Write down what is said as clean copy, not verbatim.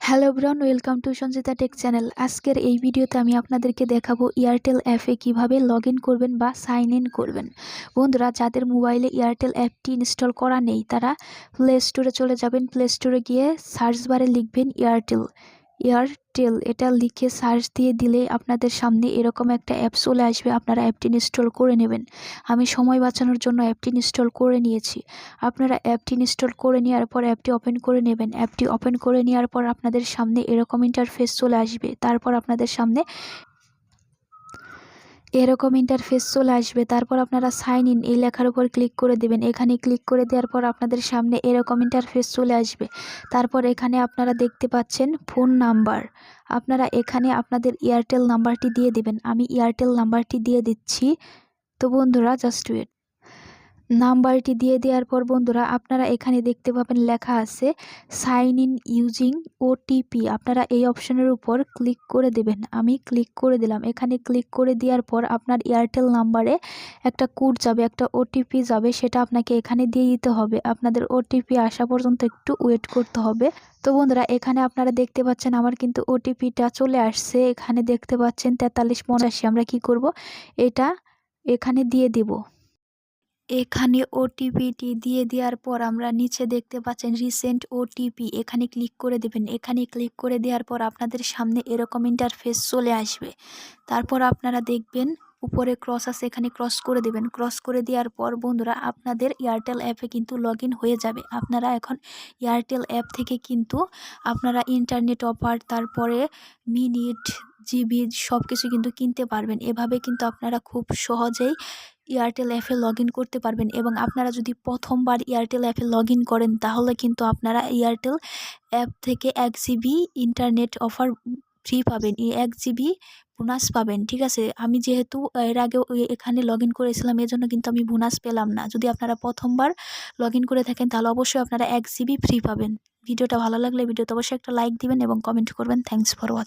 Hello everyone, welcome to Sanjita take channel. আজকের এই ভিডিওতে আমি আপনাদেরকে দেখাবো এয়ারটেল অ্যাপে কিভাবে লগ ইন করবেন বা সাইন ইন করবেন। বন্ধুরা, যাদের মোবাইলে এয়ারটেল অ্যাপটি ইনস্টল করা নেই তারা প্লে স্টোরে চলে যাবেন। প্লে স্টোরে গিয়ে সার্চ বারে লিখবেন এয়ারটেল এটা লিখে সার্চ দিয়ে দিলে আপনাদের সামনে এরকম একটা অ্যাপ চলে আসবে। আপনারা অ্যাপটি ইনস্টল করে নেবেন। আমি সময় বাঁচানোর জন্য অ্যাপটি ইনস্টল করে নিয়েছি। আপনারা অ্যাপটি ইনস্টল করে নেওয়ার পর অ্যাপটি ওপেন করে নেবেন। অ্যাপটি ওপেন করে নেওয়ার পর আপনাদের সামনে এরকম ইন্টারফেস চলে আসবে। তারপর আপনাদের সামনে তারপর আপনারা সাইন ইন এই লেখার উপর ক্লিক করে দেবেন। এখানে ক্লিক করে দেওয়ার পর আপনাদের সামনে এরকম ইন্টারফেস চলে আসবে। তারপর এখানে আপনারা দেখতে পাচ্ছেন ফোন নাম্বার। আপনারা এখানে আপনাদের এয়ারটেল নাম্বারটি দিয়ে দেবেন। আমি এয়ারটেল নাম্বারটি দিয়ে দিচ্ছি। তো বন্ধুরা, জাস্ট ওয়েট। নাম্বারটি দিয়ে দেওয়ার পর বন্ধুরা আপনারা এখানে দেখতে পাবেন লেখা আছে সাইন ইন ইউজিং ওটিপি। আপনারা এই অপশনের উপর ক্লিক করে দেবেন। আমি ক্লিক করে দিলাম। এখানে ক্লিক করে দেওয়ার পর আপনার এয়ারটেল নাম্বারে একটা কোড যাবে, একটা ওটিপি যাবে, সেটা আপনাকে এখানে দিয়ে দিতে হবে। আপনাদের ওটিপি আসা পর্যন্ত একটু ওয়েট করতে হবে। তো বন্ধুরা, এখানে আপনারা দেখতে পাচ্ছেন আমার কিন্তু ওটিপিটা চলে আসছে। এখানে দেখতে পাচ্ছেন 4385। আমরা কি করব, এটা এখানে দিয়ে দিব। এখানে ওটিপিটি দিয়ে দেওয়ার পর আমরা নিচে দেখতে পাচ্ছেন রিসেন্ট ওটিপি, এখানে ক্লিক করে দেবেন। এখানে ক্লিক করে দেওয়ার পর আপনাদের সামনে এরকম ইন্টারফেস চলে আসবে। তারপর আপনারা দেখবেন উপরে ক্রস আছে, এখানে ক্রস করে দেবেন। ক্রস করে দেওয়ার পর বন্ধুরা আপনাদের এয়ারটেল অ্যাপে কিন্তু লগ ইন হয়ে যাবে। আপনারা এখন এয়ারটেল অ্যাপ থেকে কিন্তু আপনারা ইন্টারনেট অফার, তারপরে মিনিট, জিবি সব কিছু কিন্তু কিনতে পারবেন। এভাবে কিন্তু আপনারা খুব সহজেই এয়ারটেল অ্যাপে লগ ইন করতে পারবেন। এবং আপনারা যদি প্রথমবার এয়ারটেল অ্যাপে লগ ইন করেন তাহলে কিন্তু আপনারা এয়ারটেল অ্যাপ থেকে 1 জিবি ইন্টারনেট অফার ফ্রি পাবেন, 1 জিবি বোনাস পাবেন। ঠিক আছে, আমি যেহেতু এর আগেও এখানে লগ ইন করেছিলাম এজন্য কিন্তু আমি বোনাস পেলাম না। যদি আপনারা প্রথমবার লগ ইন করে থাকেন তাহলে অবশ্যই আপনারা 1 জিবি ফ্রি পাবেন। ভিডিওটা ভালো লাগলে ভিডিওতে অবশ্যই একটা লাইক দিবেন এবং কমেন্ট করবেন। Thanks for watching.